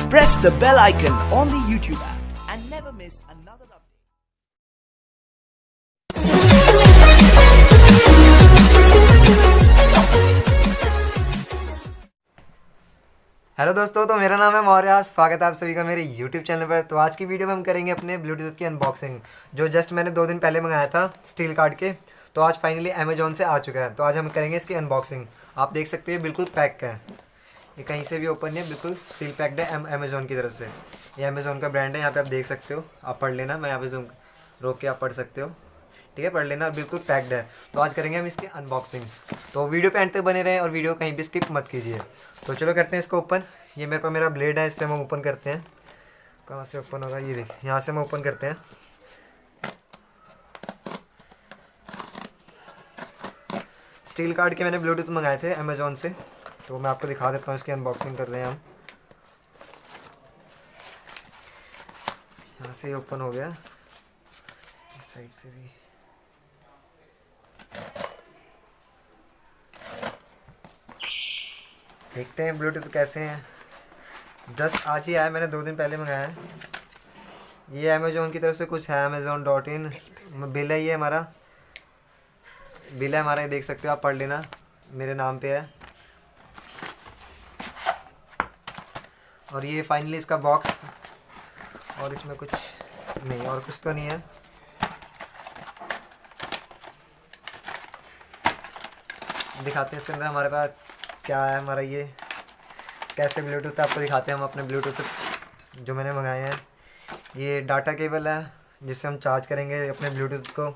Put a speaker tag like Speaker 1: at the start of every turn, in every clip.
Speaker 1: Press the bell icon on the YouTube app and never miss another update.
Speaker 2: Hello दोस्तों, तो मेरा नाम है मौर्य। स्वागत है आप सभी का मेरे यूट्यूब चैनल पर। तो आज की वीडियो में हम करेंगे अपने ब्लूटूथ की अनबॉक्सिंग, जो जस्ट मैंने 2 दिन पहले मंगाया था स्टील कार्ड के। तो आज फाइनली अमेजोन से आ चुका है। तो आज हम करेंगे इसकी अनबॉक्सिंग। आप देख सकते हैं बिल्कुल पैक है, ये कहीं से भी ओपन नहीं है, बिल्कुल सील पैक्ड है अमेजोन की तरफ से। ये अमेजोन का ब्रांड है, यहाँ पे आप देख सकते हो। आप पढ़ लेना, मैं यहाँ पे जूम रोक के आप पढ़ सकते हो, ठीक है, पढ़ लेना। बिल्कुल पैक्ड है। तो आज करेंगे हम इसकी अनबॉक्सिंग। तो वीडियो पे एंड तक बने रहें और वीडियो कहीं भी स्किप मत कीजिए। तो चलो करते हैं इसको ओपन। ये मेरे पास मेरा ब्लेड है, इससे हम ओपन करते हैं। कहाँ से ओपन होगा, ये देखिए, यहाँ से हम ओपन करते हैं। स्टील कार्ड के मैंने ब्लूटूथ मंगाए थे अमेजोन से, तो मैं आपको दिखा देता हूँ। इसकी अनबॉक्सिंग कर रहे हैं हम। यहाँ से ओपन हो गया, इस साइड से भी। देखते हैं ब्लूटूथ कैसे हैं। जस्ट आज ही आया, मैंने 2 दिन पहले मंगाया है। ये अमेजोन की तरफ से कुछ है, amazon.in बिल है। ये हमारा बिल है हमारा, ये देख सकते हो आप, पढ़ लेना, मेरे नाम पे है। और ये फाइनली इसका बॉक्स, और इसमें कुछ नहीं, और कुछ तो नहीं है। दिखाते हैं इसके अंदर हमारे पास क्या है। हमारा ये कैसे ब्लूटूथ आपको दिखाते हैं हम अपने ब्लूटूथ जो मैंने मंगाए हैं। ये डाटा केबल है जिससे हम चार्ज करेंगे अपने ब्लूटूथ को।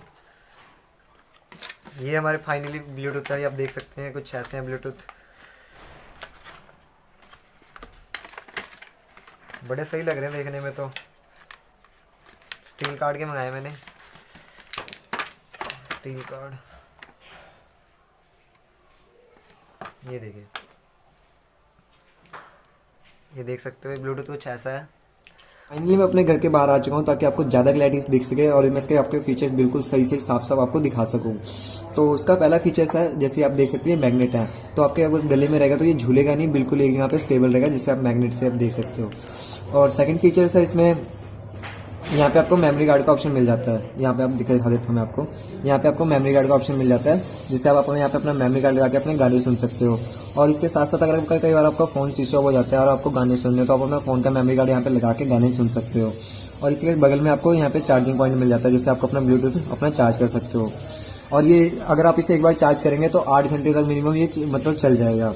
Speaker 2: ये हमारे फाइनली ब्लूटूथ है, ये आप देख सकते हैं, कुछ ऐसे हैं ब्लूटूथ। बड़े सही लग रहे हैं देखने में। तो स्टील कार्ड के मंगाए मैंने, स्टील कार्ड, ये देखिए, ये देख सकते हो। ब्लूटूथ कुछ ऐसा है।
Speaker 3: फाइनली मैं अपने घर के बाहर आ चुका हूँ ताकि आपको ज़्यादा क्लैरिटी दिख सके और मैं इसके आपके फीचर्स बिल्कुल सही से साफ साफ आपको दिखा सकूँ। तो उसका पहला फीचर्स है, जैसे आप देख सकते हैं, मैग्नेट है। तो आपके अगर गले में रहेगा तो ये झूलेगा नहीं, बिल्कुल एक यहाँ पे स्टेबल रहेगा, जिससे आप मैग्नेट से आप देख सकते हो। और सेकेंड फीचर्स है इसमें, यहाँ पे आपको मेमोरी कार्ड का ऑप्शन मिल जाता है। यहाँ पे आप दिखा देता हूँ मैं आपको। यहाँ पे आपको मेमोरी कार्ड का ऑप्शन मिल जाता है, जिससे आप अपने यहाँ पे अपना मेमोरी कार्ड लगा के अपने गाने सुन सकते हो। और इसके साथ साथ अगर कई बार आपका फ़ोन स्विच ऑफ हो जाता है और आपको गाने सुनने हो, तो आप अपना फ़ोन का मेमोरी कार्ड यहाँ पे लगा के गाने सुन सकते हो। और इसके बगल में आपको यहाँ पे चार्जिंग पॉइंट मिल जाता है, जिससे आपको अपना ब्लूटूथ अपना चार्ज कर सकते हो। और ये अगर आप इसे एक बार चार्ज करेंगे तो 8 घंटे तक मिनिमम ये मतलब चल जाएगा।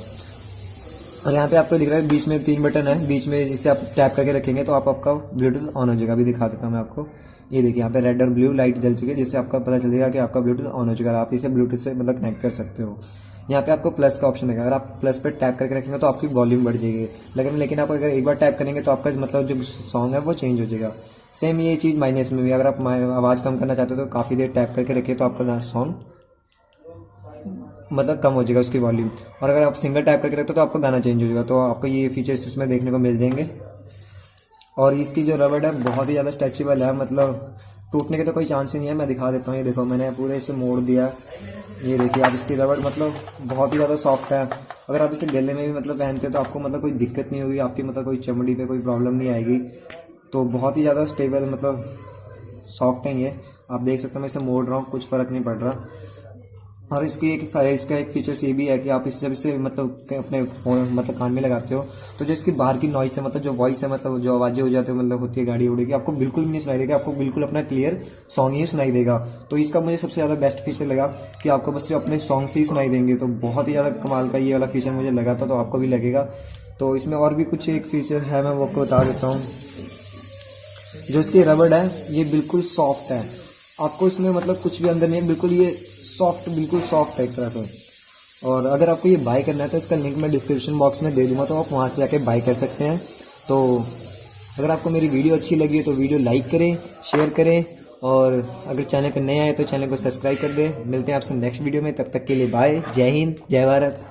Speaker 3: और यहाँ पे आपको दिख रहा है बीच में 3 बटन है, बीच में जिसे आप टैप करके रखेंगे तो आपका ब्लूटूथ ऑन हो जाएगा। अभी दिखा देता हूँ मैं आपको। ये देखिए, यहाँ पे रेड और ब्लू लाइट जल चुकी है, जिससे आपका पता चल जाएगा कि आपका ब्लूटूथ ऑन हो चुका है। आप इसे ब्लूटूथ से मतलब कनेक्ट कर सकते हो। यहाँ पे आपको प्लस का ऑप्शन देगा, अगर आप प्लस पे टैप करके रखेंगे तो आपकी वॉल्यूम बढ़ जाएगी। लेकिन आप अगर एक बार टैप करेंगे तो आपका मतलब जो सॉन्ग है वो चेंज हो जाएगा। सेम ये चीज़ माइनस में भी, अगर आप आवाज़ कम करना चाहते हो तो काफ़ी देर टैप करके रखिए तो आपका सॉन्ग मतलब कम हो जाएगा उसकी वॉल्यूम। और अगर आप सिंगल टैप करके रखते हो तो आपका गाना चेंज हो जाएगा। तो आपको ये फीचर्स इसमें देखने को मिल जाएंगे। और इसकी जो रबड़ है बहुत ही ज़्यादा स्ट्रेचेबल है, मतलब टूटने के तो कोई चांस ही नहीं है। मैं दिखा देता हूँ, ये देखो, मैंने पूरे इसे मोड़ दिया। ये देखिए आप, इसकी रबड़ मतलब बहुत ही ज़्यादा सॉफ्ट है। अगर आप इसे गले में भी मतलब पहनते हो तो आपको मतलब कोई दिक्कत नहीं होगी, आपकी मतलब कोई चमड़ी पे कोई प्रॉब्लम नहीं आएगी। तो बहुत ही ज़्यादा स्टेबल मतलब सॉफ्ट है ये। आप देख सकते हो मैं इसे मोड़ रहा हूँ, कुछ फ़र्क नहीं पड़ रहा। और इसका एक फीचर्स ये भी है कि आप जब इसे मतलब अपने फोन मतलब कान में लगाते हो तो जो इसकी बाहर की नॉइस है, मतलब जो वॉइस है, मतलब जो आवाज़ें हो जाती है मतलब होती है गाड़ी उड़ी की, आपको बिल्कुल भी नहीं सुनाई देगा। आपको बिल्कुल अपना क्लियर सॉन्ग ही सुनाई देगा। तो इसका मुझे सबसे ज़्यादा बेस्ट फीचर लगा कि आपको बस अपने सॉन्ग से ही सुनाई देंगे। तो बहुत ही ज़्यादा कमाल का ये वाला फीचर मुझे लगा था, तो आपको भी लगेगा। तो इसमें और भी कुछ एक फीचर है, मैं वो आपको बता देता हूँ। जो इसकी रबड़ है ये बिल्कुल सॉफ्ट है, आपको इसमें मतलब कुछ भी अंदर नहीं है, बिल्कुल ये सॉफ्ट, बिल्कुल सॉफ्ट है एक तरह से। और अगर आपको ये बाय करना है तो इसका लिंक मैं डिस्क्रिप्शन बॉक्स में दे दूंगा, तो आप वहाँ से जाके बाय कर सकते हैं। तो अगर आपको मेरी वीडियो अच्छी लगी तो वीडियो लाइक करें, शेयर करें, और अगर चैनल पर नए आए तो चैनल को सब्सक्राइब कर दें। मिलते हैं आपसे नेक्स्ट वीडियो में, तब तक के लिए बाय। जय हिंद, जय भारत।